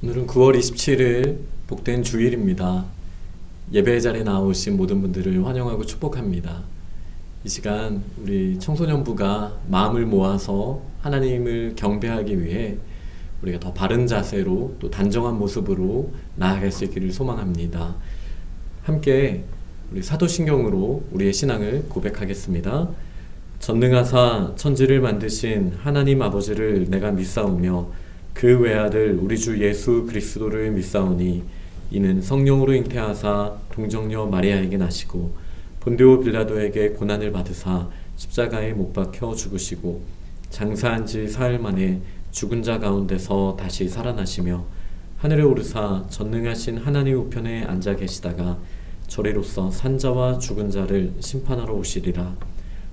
오늘은 9월 27일 복된 주일입니다. 예배 자리에 나오신 모든 분들을 환영하고 축복합니다. 이 시간 우리 청소년부가 마음을 모아서 하나님을 경배하기 위해 우리가 더 바른 자세로 또 단정한 모습으로 나아갈 수 있기를 소망합니다. 함께 우리 사도신경으로 우리의 신앙을 고백하겠습니다. 전능하사 천지를 만드신 하나님 아버지를 내가 믿사오며 그 외아들 우리 주 예수 그리스도를 믿사오니 이는 성령으로 잉태하사 동정녀 마리아에게 나시고 본디오 빌라도에게 고난을 받으사 십자가에 못 박혀 죽으시고 장사한 지 사흘 만에 죽은 자 가운데서 다시 살아나시며 하늘에 오르사 전능하신 하나님 우편에 앉아 계시다가 저리로서 산자와 죽은 자를 심판하러 오시리라.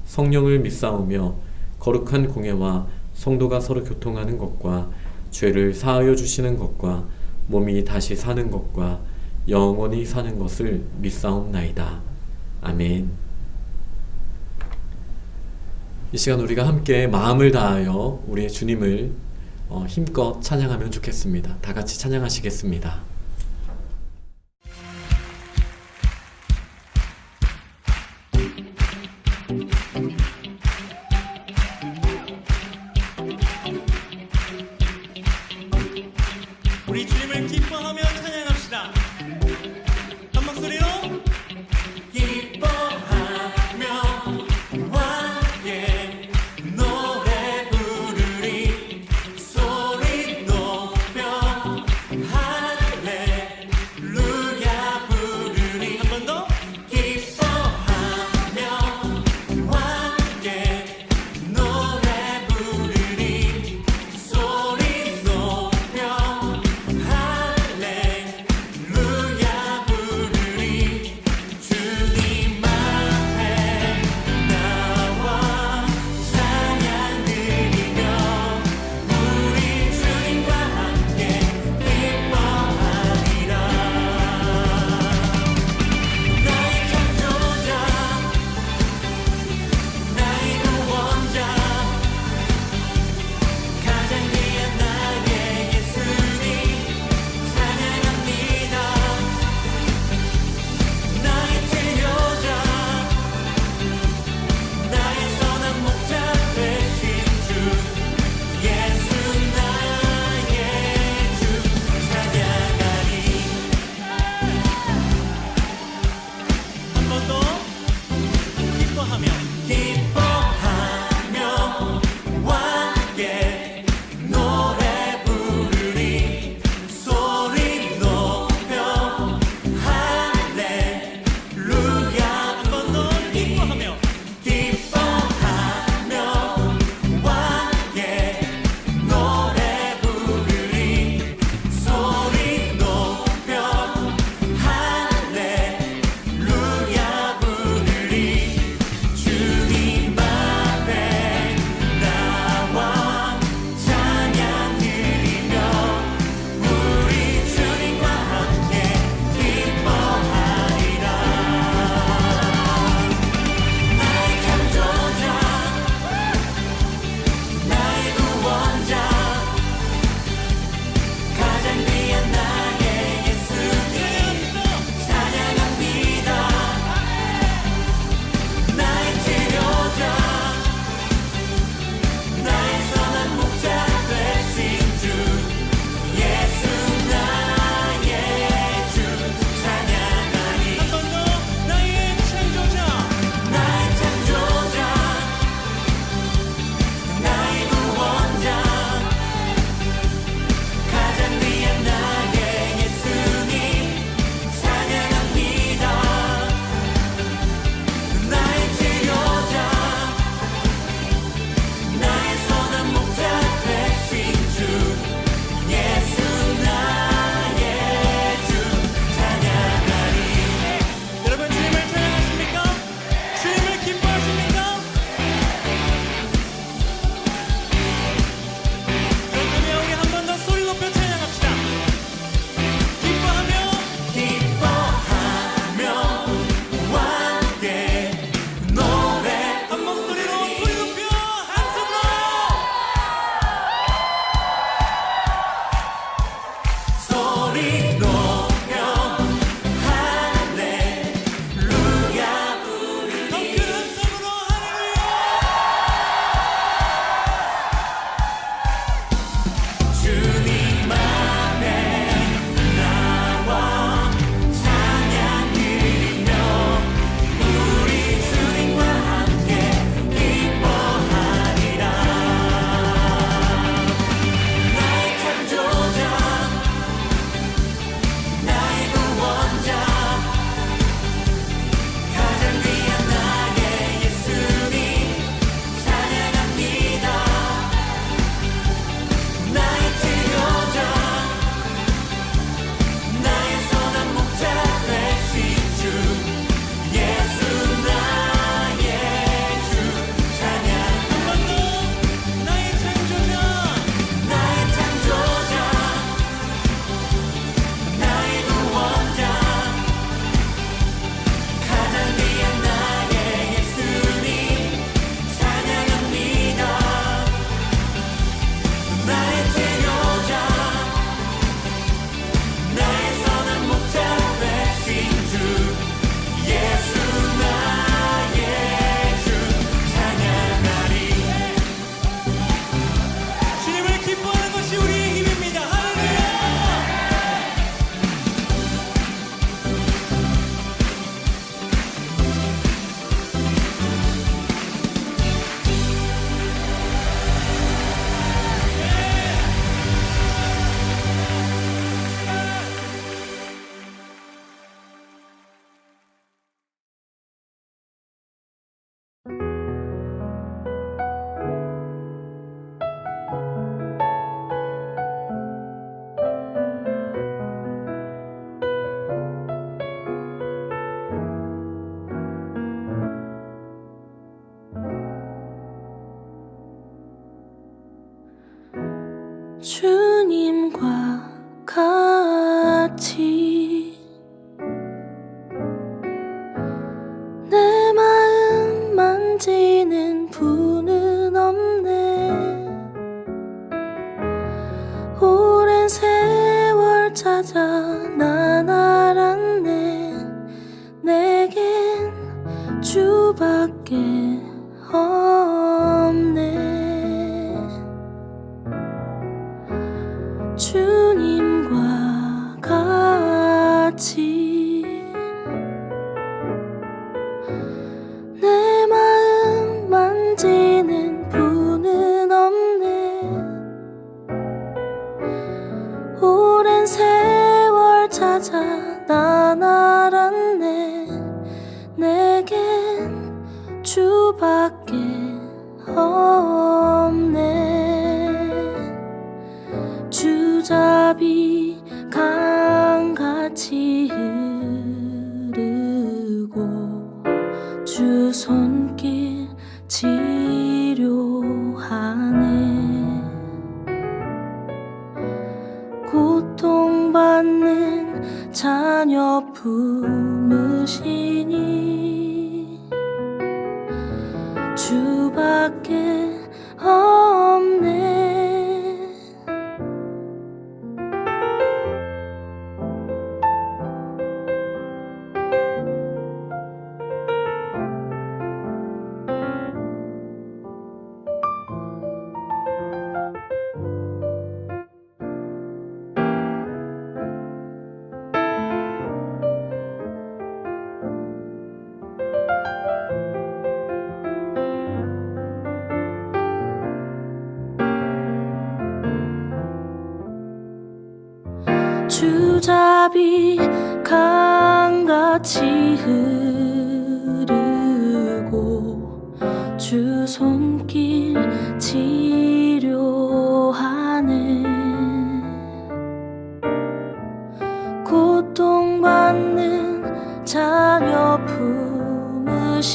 성령을 믿사오며 거룩한 공예와 성도가 서로 교통하는 것과 죄를 사하여 주시는 것과 몸이 다시 사는 것과 영원히 사는 것을 믿사옵나이다. 아멘. 이 시간 우리가 함께 마음을 다하여 우리의 주님을 힘껏 찬양하면 좋겠습니다. 다 같이 찬양하시겠습니다. 우리 주님을 기뻐하며 찬양합시다. 한 목소리로 기뻐하며 함께 노래 부르리 소리 높여 할렐루야 주님과 같이 내 마음 만지는 분은 없네. 오랜 세월 찾아 난 알았네. 내겐 주밖에 없네. 주님과 같이 내 마음 만지는 분은 없네. 오랜 세월 찾아 난 알았네. 내겐 주밖에 없네. 주잡이 강같이 흐르고 주 손길 치료하네. 고통받는 자녀 품으시니 주밖에 없네. 주잡이 강같이 흐르고 주 손길 치료하네. 고통받는 자녀 품으시니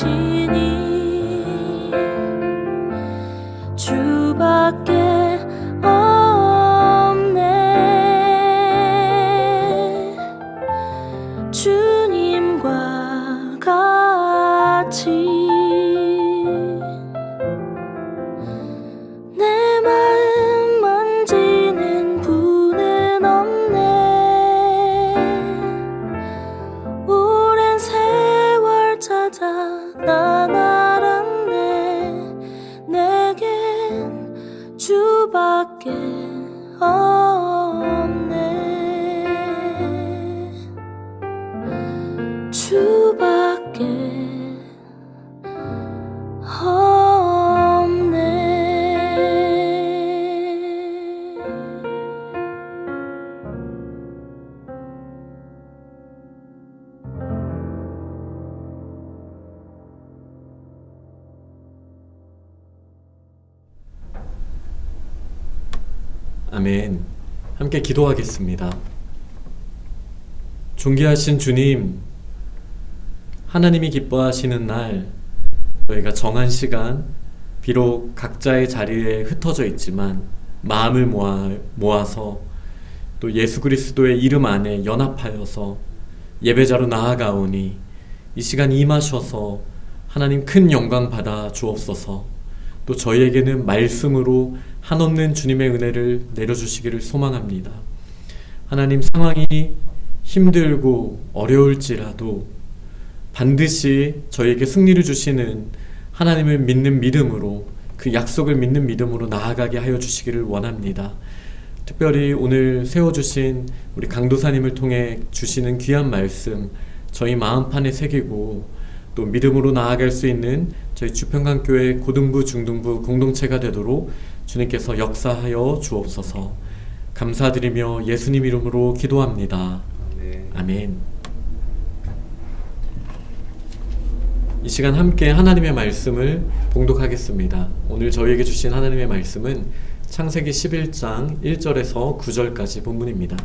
주밖에 없네. 주님과 같이 내 마음 만지는 분은 없네. 오랜 세월 찾아 난 알았네. 내겐 주밖에 없네. 주밖에 없네. 아멘. 함께 기도하겠습니다. 존귀하신 주님, 하나님이 기뻐하시는 날, 저희가 정한 시간, 비록 각자의 자리에 흩어져 있지만 마음을 모아서 또 예수 그리스도의 이름 안에 연합하여서 예배자로 나아가오니 이 시간 임하셔서 하나님 큰 영광 받아 주옵소서. 또 저희에게는 말씀으로 한없는 주님의 은혜를 내려주시기를 소망합니다. 하나님, 상황이 힘들고 어려울지라도 반드시 저희에게 승리를 주시는 하나님을 믿는 믿음으로, 그 약속을 믿는 믿음으로 나아가게 하여 주시기를 원합니다. 특별히 오늘 세워주신 우리 강도사님을 통해 주시는 귀한 말씀 저희 마음판에 새기고 또 믿음으로 나아갈 수 있는 저희 주평강교회 고등부 중등부 공동체가 되도록 주님께서 역사하여 주옵소서. 감사드리며 예수님 이름으로 기도합니다. 아멘. 이 시간 함께 하나님의 말씀을 봉독하겠습니다. 오늘 저희에게 주신 하나님의 말씀은 창세기 11장 1절에서 9절까지 본문입니다.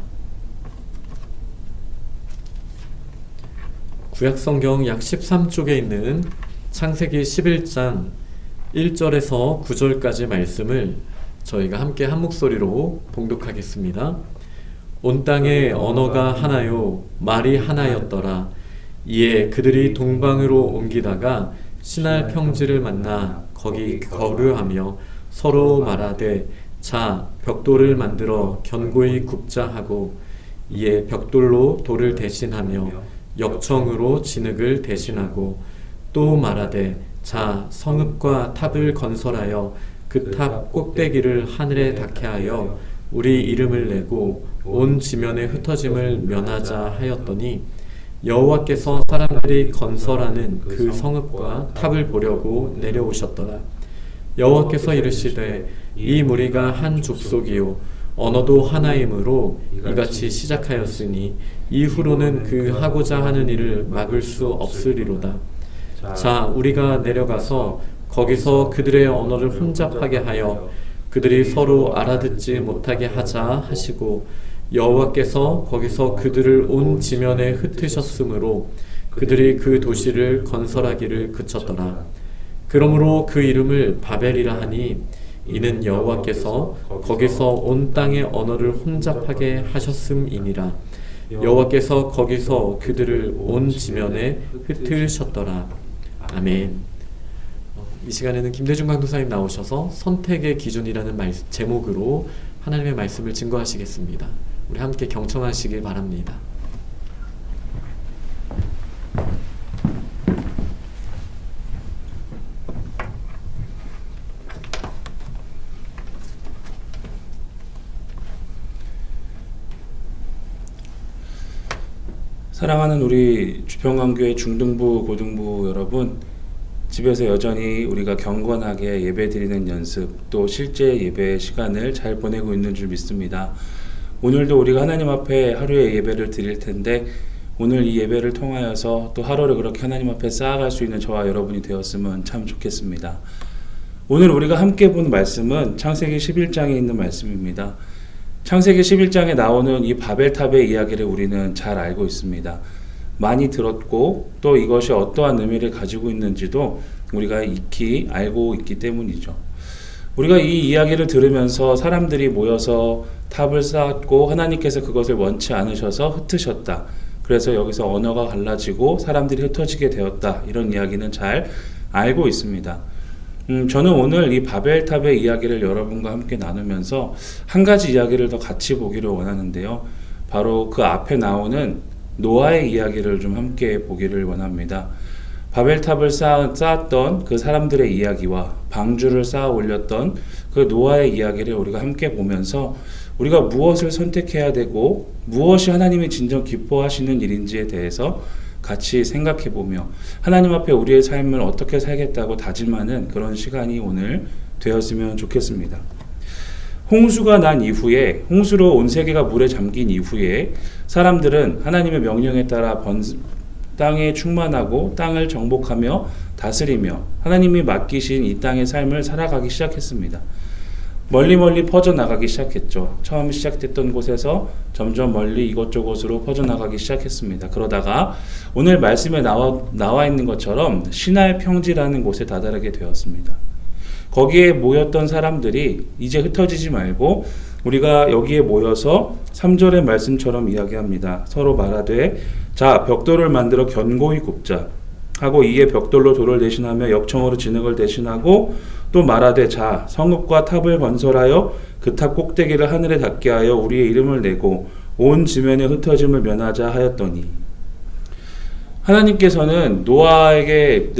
구약성경 약 13쪽에 있는 창세기 11장 1절에서 9절까지 말씀을 저희가 함께 한 목소리로 봉독하겠습니다. 온 땅에 언어가 하나요 말이 하나였더라. 이에 그들이 동방으로 옮기다가 신할 평지를 만나 거기 거류하며 서로 말하되 자 벽돌을 만들어 견고히 굽자 하고 이에 벽돌로 돌을 대신하며 역청으로 진흙을 대신하고 또 말하되 자 성읍과 탑을 건설하여 그 탑 꼭대기를 하늘에 닿게 하여 우리 이름을 내고 온 지면의 흩어짐을 면하자 하였더니 여호와께서 사람들이 건설하는 그 성읍과 탑을 보려고 내려오셨더라. 여호와께서 이르시되 이 무리가 한 족속이요 언어도 하나이므로 이같이 시작하였으니 이후로는 그 하고자 하는 일을 막을 수 없으리로다. 자 우리가 내려가서 거기서 그들의 언어를 혼잡하게 하여 그들이 서로 알아듣지 못하게 하자 하시고 여호와께서 거기서 그들을 온 지면에 흩으셨으므로 그들이 그 도시를 건설하기를 그쳤더라. 그러므로 그 이름을 바벨이라 하니 이는 여호와께서 거기서 온 땅의 언어를 혼잡하게 하셨음이니라. 여호와께서 거기서 그들을 온 지면에 흩으셨더라. 아멘. 이 시간에는 김대중 강도사님 나오셔서 선택의 기준이라는 제목으로 하나님의 말씀을 증거하시겠습니다. 우리 함께 경청하시길 바랍니다. 사랑하는 우리 주평강교회 중등부, 고등부 여러분, 집에서 여전히 우리가 경건하게 예배 드리는 연습, 또 실제 예배 시간을 잘 보내고 있는 줄 믿습니다. 오늘도 우리가 하나님 앞에 하루의 예배를 드릴 텐데 오늘 이 예배를 통하여서 또 하루를 그렇게 하나님 앞에 쌓아갈 수 있는 저와 여러분이 되었으면 참 좋겠습니다. 오늘 우리가 함께 본 말씀은 창세기 11장에 있는 말씀입니다. 창세기 11장에 나오는 이 바벨탑의 이야기를 우리는 잘 알고 있습니다. 많이 들었고 또 이것이 어떠한 의미를 가지고 있는지도 우리가 익히 알고 있기 때문이죠. 우리가 이 이야기를 들으면서 사람들이 모여서 탑을 쌓았고 하나님께서 그것을 원치 않으셔서 흩으셨다. 그래서 여기서 언어가 갈라지고 사람들이 흩어지게 되었다. 이런 이야기는 잘 알고 있습니다. 저는 오늘 이 바벨탑의 이야기를 여러분과 함께 나누면서 한 가지 이야기를 더 같이 보기를 원하는데요. 바로 그 앞에 나오는 노아의 이야기를 좀 함께 보기를 원합니다. 바벨탑을 쌓았던 그 사람들의 이야기와 방주를 쌓아 올렸던 그 노아의 이야기를 우리가 함께 보면서 우리가 무엇을 선택해야 되고 무엇이 하나님이 진정 기뻐하시는 일인지에 대해서 같이 생각해 보며 하나님 앞에 우리의 삶을 어떻게 살겠다고 다짐하는 그런 시간이 오늘 되었으면 좋겠습니다. 홍수가 난 이후에, 홍수로 온 세계가 물에 잠긴 이후에 사람들은 하나님의 명령에 따라 땅에 충만하고 땅을 정복하며 다스리며 하나님이 맡기신 이 땅의 삶을 살아가기 시작했습니다. 멀리 퍼져나가기 시작했죠. 처음 시작됐던 곳에서 점점 멀리 이곳저곳으로 퍼져나가기 시작했습니다. 그러다가 오늘 말씀에 나와 있는 것처럼 신할 평지라는 곳에 다다르게 되었습니다. 거기에 모였던 사람들이 이제 흩어지지 말고 우리가 여기에 모여서 3절의 말씀처럼 이야기합니다. 서로 말하되 자 벽돌을 만들어 견고히 굽자 하고 이에 벽돌로 돌을 대신하며 역청으로 진흙을 대신하고 또 말하되 자 성읍과 탑을 건설하여 그 탑 꼭대기를 하늘에 닿게 하여 우리의 이름을 내고 온 지면의 흩어짐을 면하자 하였더니 하나님께서는 노아에게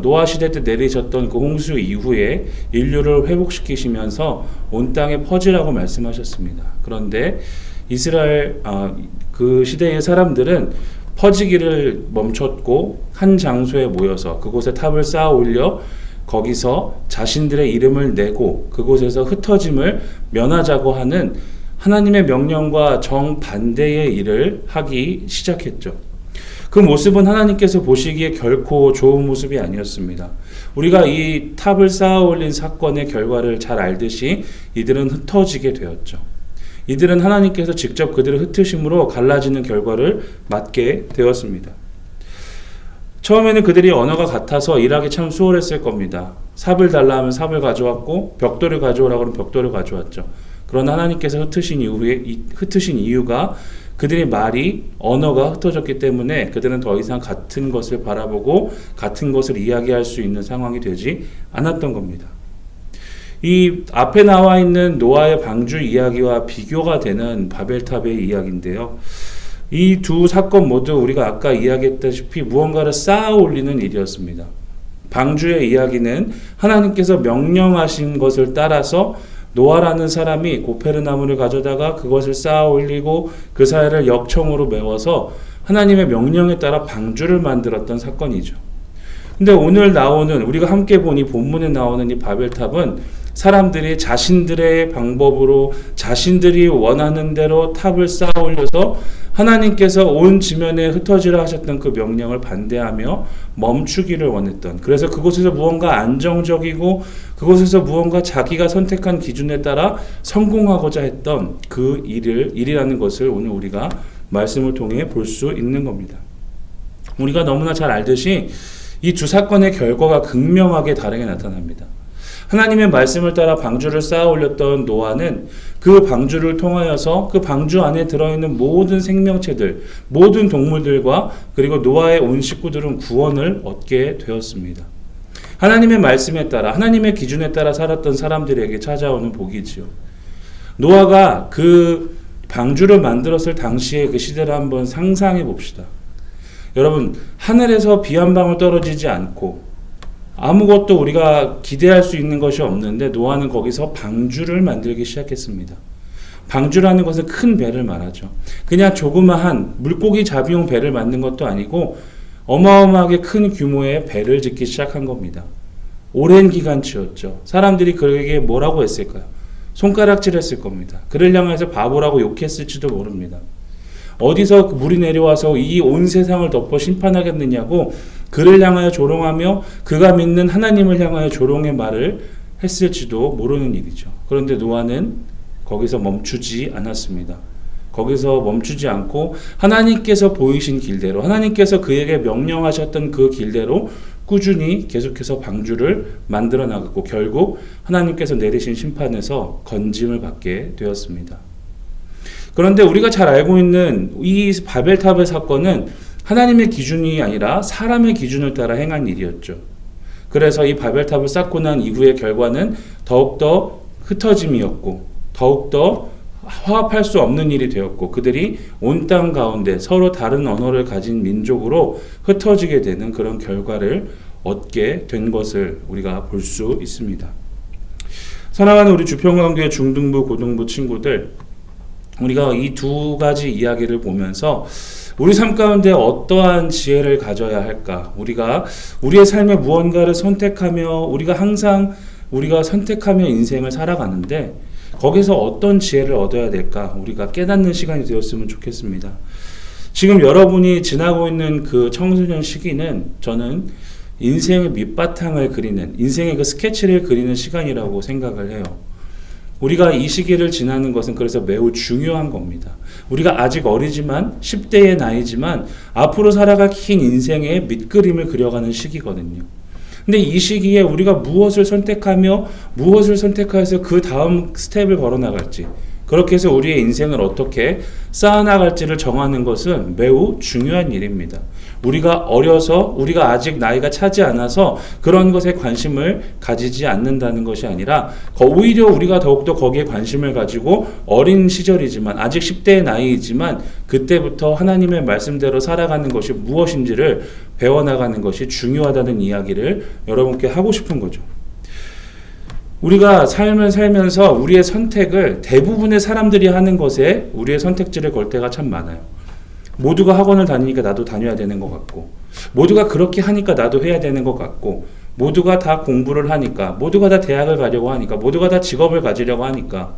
노아 시대 때 내리셨던 그 홍수 이후에 인류를 회복시키시면서 온 땅에 퍼지라고 말씀하셨습니다. 그런데 이스라엘 그 시대의 사람들은 퍼지기를 멈췄고 한 장소에 모여서 그곳에 탑을 쌓아 올려 거기서 자신들의 이름을 내고 그곳에서 흩어짐을 면하자고 하는 하나님의 명령과 정반대의 일을 하기 시작했죠. 그 모습은 하나님께서 보시기에 결코 좋은 모습이 아니었습니다. 우리가 이 탑을 쌓아 올린 사건의 결과를 잘 알듯이 이들은 흩어지게 되었죠. 이들은 하나님께서 직접 그들을 흩으심으로 갈라지는 결과를 맞게 되었습니다. 처음에는 그들이 언어가 같아서 일하기 참 수월했을 겁니다. 삽을 달라 하면 삽을 가져왔고 벽돌을 가져오라고 하면 벽돌을 가져왔죠. 그러나 하나님께서 흩으신 이유가 그들의 말이 언어가 흩어졌기 때문에 그들은 더 이상 같은 것을 바라보고 같은 것을 이야기할 수 있는 상황이 되지 않았던 겁니다. 이 앞에 나와 있는 노아의 방주 이야기와 비교가 되는 바벨탑의 이야기인데요. 이 두 사건 모두 우리가 아까 이야기했다시피 무언가를 쌓아 올리는 일이었습니다. 방주의 이야기는 하나님께서 명령하신 것을 따라서 노아라는 사람이 고페르나무를 가져다가 그것을 쌓아 올리고 그 사이를 역청으로 메워서 하나님의 명령에 따라 방주를 만들었던 사건이죠. 근데 오늘 나오는, 우리가 함께 본 이 본문에 나오는 이 바벨탑은 사람들이 자신들의 방법으로 자신들이 원하는 대로 탑을 쌓아 올려서 하나님께서 온 지면에 흩어지라 하셨던 그 명령을 반대하며 멈추기를 원했던, 그래서 그곳에서 무언가 안정적이고 그곳에서 무언가 자기가 선택한 기준에 따라 성공하고자 했던 그 일이라는 것을 오늘 우리가 말씀을 통해 볼 수 있는 겁니다. 우리가 너무나 잘 알듯이 이 두 사건의 결과가 극명하게 다르게 나타납니다. 하나님의 말씀을 따라 방주를 쌓아 올렸던 노아는 그 방주를 통하여서 그 방주 안에 들어있는 모든 생명체들, 모든 동물들과 그리고 노아의 온 식구들은 구원을 얻게 되었습니다. 하나님의 말씀에 따라, 하나님의 기준에 따라 살았던 사람들에게 찾아오는 복이지요. 노아가 그 방주를 만들었을 당시의 그 시대를 한번 상상해 봅시다. 여러분, 하늘에서 비 한 방울 떨어지지 않고 아무것도 우리가 기대할 수 있는 것이 없는데 노아는 거기서 방주를 만들기 시작했습니다. 방주라는 것은 큰 배를 말하죠. 그냥 조그마한 물고기 잡이용 배를 만든 것도 아니고 어마어마하게 큰 규모의 배를 짓기 시작한 겁니다. 오랜 기간 치였죠. 사람들이 그에게 뭐라고 했을까요? 손가락질 했을 겁니다. 그를 향해서 바보라고 욕했을지도 모릅니다. 어디서 물이 내려와서 이 온 세상을 덮어 심판하겠느냐고 그를 향하여 조롱하며 그가 믿는 하나님을 향하여 조롱의 말을 했을지도 모르는 일이죠. 그런데 노아는 거기서 멈추지 않았습니다. 거기서 멈추지 않고 하나님께서 보이신 길대로, 하나님께서 그에게 명령하셨던 그 길대로 꾸준히 계속해서 방주를 만들어 나갔고 결국 하나님께서 내리신 심판에서 건짐을 받게 되었습니다. 그런데 우리가 잘 알고 있는 이 바벨탑의 사건은 하나님의 기준이 아니라 사람의 기준을 따라 행한 일이었죠. 그래서 이 바벨탑을 쌓고 난 이후의 결과는 더욱더 흩어짐이었고 더욱더 화합할 수 없는 일이 되었고 그들이 온 땅 가운데 서로 다른 언어를 가진 민족으로 흩어지게 되는 그런 결과를 얻게 된 것을 우리가 볼 수 있습니다. 사랑하는 우리 주평강교회 중등부 고등부 친구들, 우리가 이 두 가지 이야기를 보면서 우리 삶 가운데 어떠한 지혜를 가져야 할까? 우리가 우리의 삶에 무언가를 선택하며 우리가 선택하며 인생을 살아가는데 거기서 어떤 지혜를 얻어야 될까? 우리가 깨닫는 시간이 되었으면 좋겠습니다. 지금 여러분이 지나고 있는 그 청소년 시기는 저는 인생의 밑바탕을 그리는, 인생의 그 스케치를 그리는 시간이라고 생각을 해요. 우리가 이 시기를 지나는 것은 그래서 매우 중요한 겁니다. 우리가 아직 어리지만 10대의 나이지만 앞으로 살아갈 긴 인생의 밑그림을 그려가는 시기거든요. 근데 이 시기에 우리가 무엇을 선택하며 무엇을 선택해서 그 다음 스텝을 걸어나갈지, 그렇게 해서 우리의 인생을 어떻게 쌓아나갈지를 정하는 것은 매우 중요한 일입니다. 우리가 어려서 우리가 아직 나이가 차지 않아서 그런 것에 관심을 가지지 않는다는 것이 아니라 오히려 우리가 더욱더 거기에 관심을 가지고 어린 시절이지만 아직 10대의 나이이지만 그때부터 하나님의 말씀대로 살아가는 것이 무엇인지를 배워나가는 것이 중요하다는 이야기를 여러분께 하고 싶은 거죠. 우리가 삶을 살면서 우리의 선택을 대부분의 사람들이 하는 것에 우리의 선택지를 걸 때가 참 많아요. 모두가 학원을 다니니까 나도 다녀야 되는 것 같고, 모두가 그렇게 하니까 나도 해야 되는 것 같고, 모두가 다 공부를 하니까, 모두가 다 대학을 가려고 하니까, 모두가 다 직업을 가지려고 하니까.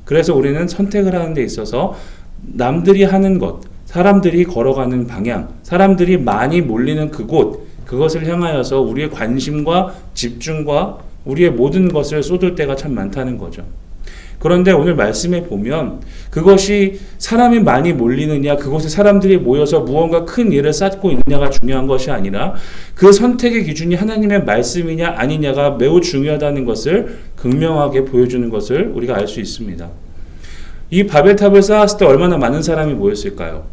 그래서 우리는 선택을 하는 데 있어서 남들이 하는 것, 사람들이 걸어가는 방향, 사람들이 많이 몰리는 그곳, 그것을 향하여서 우리의 관심과 집중과 우리의 모든 것을 쏟을 때가 참 많다는 거죠. 그런데 오늘 말씀에 보면 그것이 사람이 많이 몰리느냐, 그곳에 사람들이 모여서 무언가 큰 일을 쌓고 있느냐가 중요한 것이 아니라 그 선택의 기준이 하나님의 말씀이냐 아니냐가 매우 중요하다는 것을 극명하게 보여주는 것을 우리가 알 수 있습니다. 이 바벨탑을 쌓았을 때 얼마나 많은 사람이 모였을까요?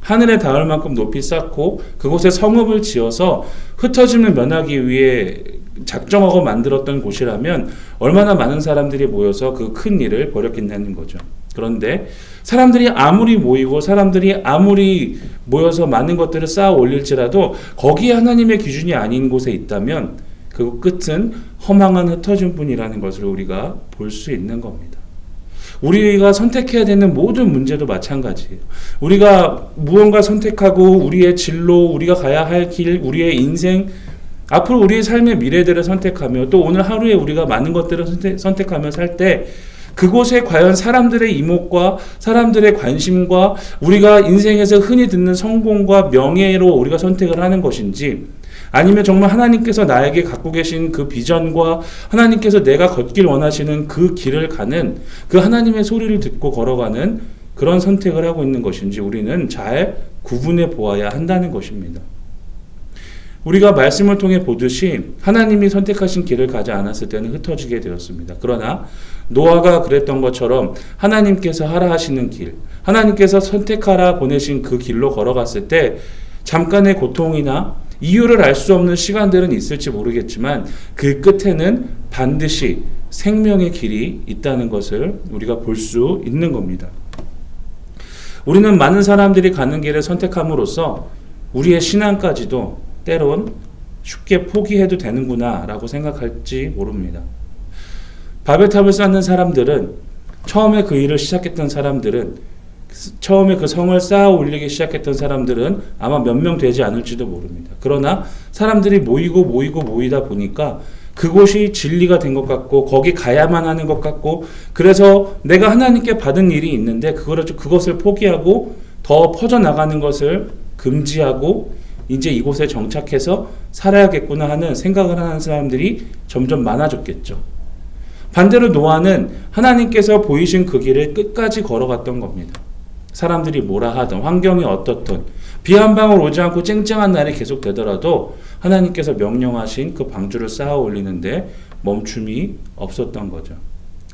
하늘에 닿을 만큼 높이 쌓고 그곳에 성읍을 지어서 흩어짐을 면하기 위해 작정하고 만들었던 곳이라면 얼마나 많은 사람들이 모여서 그 큰 일을 벌였겠냐는 거죠. 그런데 사람들이 아무리 모이고 사람들이 아무리 모여서 많은 것들을 쌓아 올릴지라도 거기에 하나님의 기준이 아닌 곳에 있다면 그 끝은 허망한 흩어짐 뿐이라는 것을 우리가 볼 수 있는 겁니다. 우리가 선택해야 되는 모든 문제도 마찬가지예요. 우리가 무언가 선택하고 우리의 진로, 우리가 가야 할 길, 우리의 인생, 앞으로 우리의 삶의 미래들을 선택하며 또 오늘 하루에 우리가 많은 것들을 선택하며 살 때 그곳에 과연 사람들의 이목과 사람들의 관심과 우리가 인생에서 흔히 듣는 성공과 명예로 우리가 선택을 하는 것인지, 아니면 정말 하나님께서 나에게 갖고 계신 그 비전과 하나님께서 내가 걷길 원하시는 그 길을 가는 그 하나님의 소리를 듣고 걸어가는 그런 선택을 하고 있는 것인지 우리는 잘 구분해 보아야 한다는 것입니다. 우리가 말씀을 통해 보듯이 하나님이 선택하신 길을 가지 않았을 때는 흩어지게 되었습니다. 그러나 노아가 그랬던 것처럼 하나님께서 하라 하시는 길, 하나님께서 선택하라 보내신 그 길로 걸어갔을 때 잠깐의 고통이나 이유를 알 수 없는 시간들은 있을지 모르겠지만 그 끝에는 반드시 생명의 길이 있다는 것을 우리가 볼 수 있는 겁니다. 우리는 많은 사람들이 가는 길을 선택함으로써 우리의 신앙까지도 때론 쉽게 포기해도 되는구나 라고 생각할지 모릅니다. 바벨탑을 쌓는 사람들은, 처음에 그 일을 시작했던 사람들은, 처음에 그 성을 쌓아 올리기 시작했던 사람들은 아마 몇 명 되지 않을지도 모릅니다. 그러나 사람들이 모이다 보니까 그곳이 진리가 된 것 같고 거기 가야만 하는 것 같고, 그래서 내가 하나님께 받은 일이 있는데 그것을 포기하고 더 퍼져나가는 것을 금지하고 이제 이곳에 정착해서 살아야겠구나 하는 생각을 하는 사람들이 점점 많아졌겠죠. 반대로 노아는 하나님께서 보이신 그 길을 끝까지 걸어갔던 겁니다. 사람들이 뭐라 하든, 환경이 어떻든, 비 한 방울 오지 않고 쨍쨍한 날이 계속되더라도 하나님께서 명령하신 그 방주를 쌓아 올리는데 멈춤이 없었던 거죠.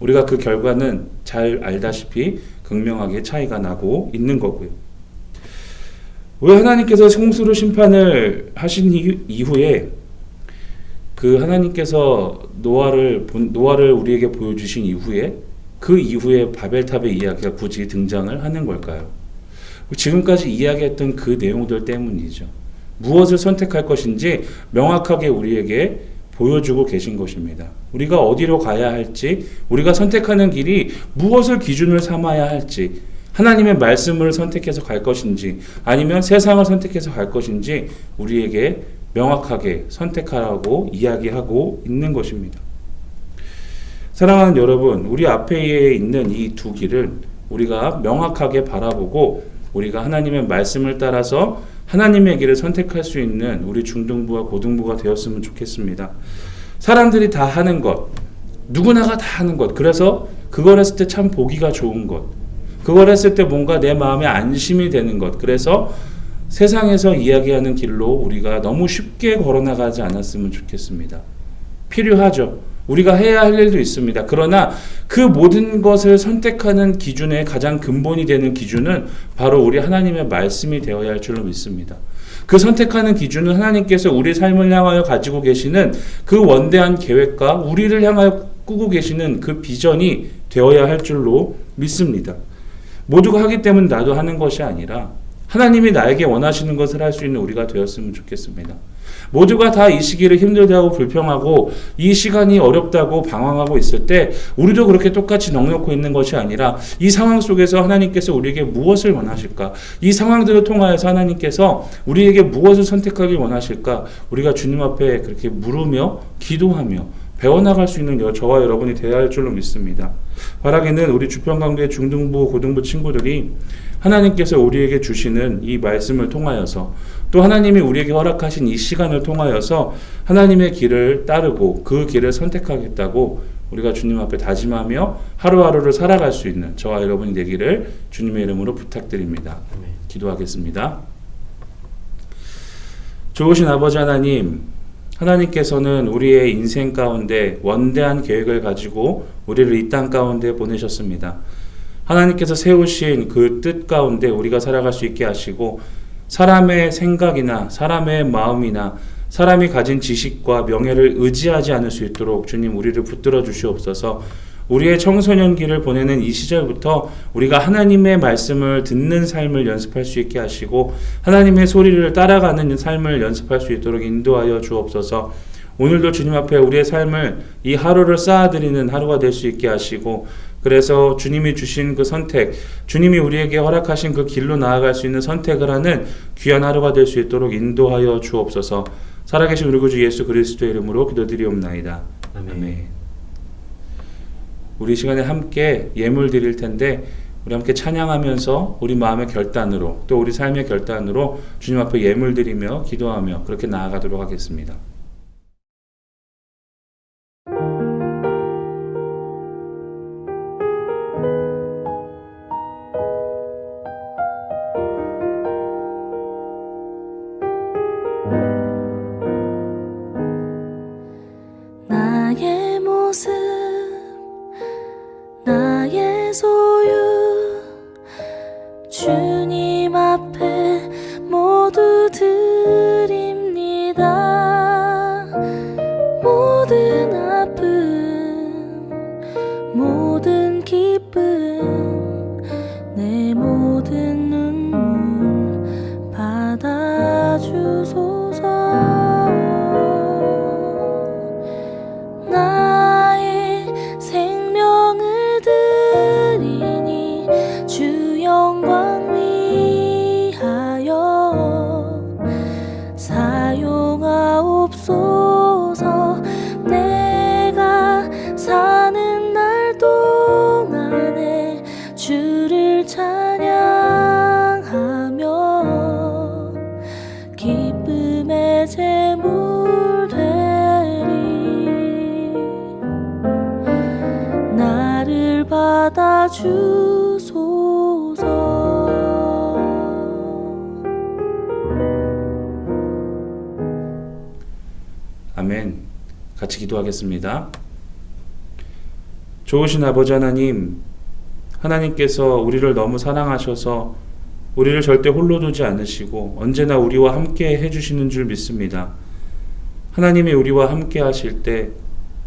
우리가 그 결과는 잘 알다시피 극명하게 차이가 나고 있는 거고요. 왜 하나님께서 홍수로 심판을 하신 이후에 그 하나님께서 노아를 우리에게 보여주신 이후에 그 이후에 바벨탑의 이야기가 굳이 등장을 하는 걸까요? 지금까지 이야기했던 그 내용들 때문이죠. 무엇을 선택할 것인지 명확하게 우리에게 보여주고 계신 것입니다. 우리가 어디로 가야 할지, 우리가 선택하는 길이 무엇을 기준을 삼아야 할지, 하나님의 말씀을 선택해서 갈 것인지 아니면 세상을 선택해서 갈 것인지 우리에게 명확하게 선택하라고 이야기하고 있는 것입니다. 사랑하는 여러분, 우리 앞에 있는 이 두 길을 우리가 명확하게 바라보고 우리가 하나님의 말씀을 따라서 하나님의 길을 선택할 수 있는 우리 중등부와 고등부가 되었으면 좋겠습니다. 사람들이 다 하는 것, 누구나가 다 하는 것, 그래서 그걸 했을 때 참 보기가 좋은 것, 그걸 했을 때 뭔가 내 마음에 안심이 되는 것, 그래서 세상에서 이야기하는 길로 우리가 너무 쉽게 걸어나가지 않았으면 좋겠습니다. 필요하죠. 우리가 해야 할 일도 있습니다. 그러나 그 모든 것을 선택하는 기준의 가장 근본이 되는 기준은 바로 우리 하나님의 말씀이 되어야 할 줄로 믿습니다. 그 선택하는 기준은 하나님께서 우리 삶을 향하여 가지고 계시는 그 원대한 계획과 우리를 향하여 꾸고 계시는 그 비전이 되어야 할 줄로 믿습니다. 모두가 하기 때문에 나도 하는 것이 아니라 하나님이 나에게 원하시는 것을 할 수 있는 우리가 되었으면 좋겠습니다. 모두가 다 이 시기를 힘들다고 불평하고 이 시간이 어렵다고 방황하고 있을 때 우리도 그렇게 똑같이 넋놓고 있는 것이 아니라 이 상황 속에서 하나님께서 우리에게 무엇을 원하실까? 이 상황들을 통하여서 하나님께서 우리에게 무엇을 선택하길 원하실까? 우리가 주님 앞에 그렇게 물으며 기도하며 배워나갈 수 있는 저와 여러분이 되어야 할 줄로 믿습니다. 바라기는 우리 주평강교회 중등부, 고등부 친구들이 하나님께서 우리에게 주시는 이 말씀을 통하여서 또 하나님이 우리에게 허락하신 이 시간을 통하여서 하나님의 길을 따르고 그 길을 선택하겠다고 우리가 주님 앞에 다짐하며 하루하루를 살아갈 수 있는 저와 여러분이 되기를 주님의 이름으로 부탁드립니다. 기도하겠습니다. 좋으신 아버지 하나님, 하나님께서는 우리의 인생 가운데 원대한 계획을 가지고 우리를 이 땅 가운데 보내셨습니다. 하나님께서 세우신 그 뜻 가운데 우리가 살아갈 수 있게 하시고, 사람의 생각이나 사람의 마음이나 사람이 가진 지식과 명예를 의지하지 않을 수 있도록 주님 우리를 붙들어 주시옵소서. 우리의 청소년기를 보내는 이 시절부터 우리가 하나님의 말씀을 듣는 삶을 연습할 수 있게 하시고, 하나님의 소리를 따라가는 삶을 연습할 수 있도록 인도하여 주옵소서. 오늘도 주님 앞에 우리의 삶을, 이 하루를 쌓아드리는 하루가 될 수 있게 하시고, 그래서 주님이 주신 그 선택, 주님이 우리에게 허락하신 그 길로 나아갈 수 있는 선택을 하는 귀한 하루가 될 수 있도록 인도하여 주옵소서. 살아계신 우리 구주 예수 그리스도의 이름으로 기도드리옵나이다. 아멘. 우리 시간에 함께 예물 드릴 텐데, 우리 함께 찬양하면서 우리 마음의 결단으로, 또 우리 삶의 결단으로 주님 앞에 예물 드리며 기도하며 그렇게 나아가도록 하겠습니다. 나의 모습 나의 소유 주님 앞에 모두 드립니다. 모든 아픔 모든 기쁨 내 모든 눈물 받아주소서. 나의 생명을 드리니 주 영광 위하여 사용하옵소서. 내가 사는 날 동안에 주를 찬양하며 기쁨의 제물 되리. 나를 받아주소서. 아멘. 같이 기도하겠습니다. 좋으신 아버지 하나님, 하나님께서 우리를 너무 사랑하셔서 우리를 절대 홀로 두지 않으시고 언제나 우리와 함께 해주시는 줄 믿습니다. 하나님이 우리와 함께 하실 때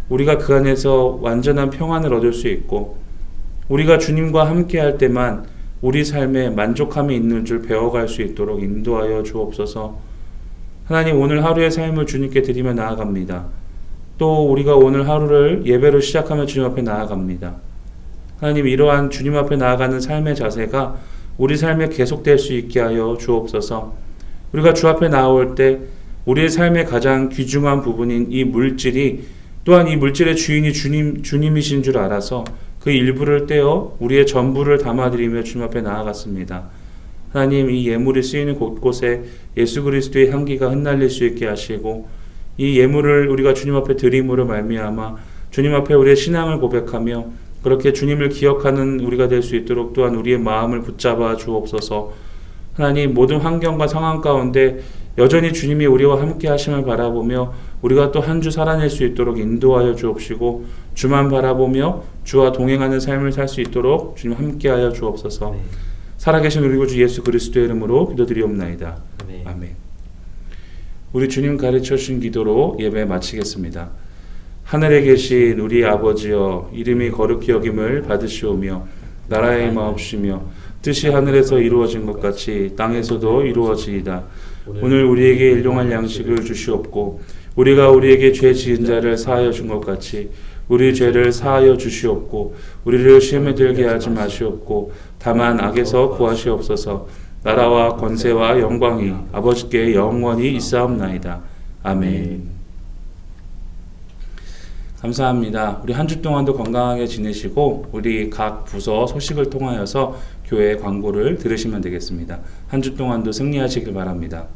우리가 그 안에서 완전한 평안을 얻을 수 있고, 우리가 주님과 함께 할 때만 우리 삶에 만족함이 있는 줄 배워갈 수 있도록 인도하여 주옵소서. 하나님, 오늘 하루의 삶을 주님께 드리며 나아갑니다. 또 우리가 오늘 하루를 예배로 시작하며 주님 앞에 나아갑니다. 하나님, 이러한 주님 앞에 나아가는 삶의 자세가 우리 삶에 계속될 수 있게 하여 주옵소서. 우리가 주 앞에 나올 때 우리의 삶의 가장 귀중한 부분인 이 물질이, 또한 이 물질의 주인이 주님이신 줄 알아서 그 일부를 떼어 우리의 전부를 담아드리며 주님 앞에 나아갔습니다. 하나님, 이 예물이 쓰이는 곳곳에 예수 그리스도의 향기가 흩날릴 수 있게 하시고, 이 예물을 우리가 주님 앞에 드림으로 말미암아 주님 앞에 우리의 신앙을 고백하며 그렇게 주님을 기억하는 우리가 될 수 있도록 또한 우리의 마음을 붙잡아 주옵소서. 하나님, 모든 환경과 상황 가운데 여전히 주님이 우리와 함께 하심을 바라보며 우리가 또 한 주 살아낼 수 있도록 인도하여 주옵시고, 주만 바라보며 주와 동행하는 삶을 살 수 있도록 주님 함께하여 주옵소서. 네. 살아계신 우리 구주 예수 그리스도의 이름으로 기도드리옵나이다. 아멘. 우리 주님 가르쳐 주신 기도로 예배 마치겠습니다. 하늘에 계신 우리 아버지여, 이름이 거룩히 여김을 받으시오며 나라의 마옵시며 뜻이 하늘에서 이루어진 것 같이 땅에서도 이루어지이다. 오늘 우리에게 일용할 양식을 주시옵고, 우리가 우리에게 죄 지은 자를 사하여 준 것 같이 우리 죄를 사하여 주시옵고, 우리를 시험에 들게 하지 마시옵고 다만 악에서 구하시옵소서. 나라와 권세와 영광이 아버지께 영원히 있사옵나이다. 아멘. 감사합니다. 우리 한 주 동안도 건강하게 지내시고, 우리 각 부서 소식을 통하여서 교회 광고를 들으시면 되겠습니다. 한 주 동안도 승리하시길 바랍니다.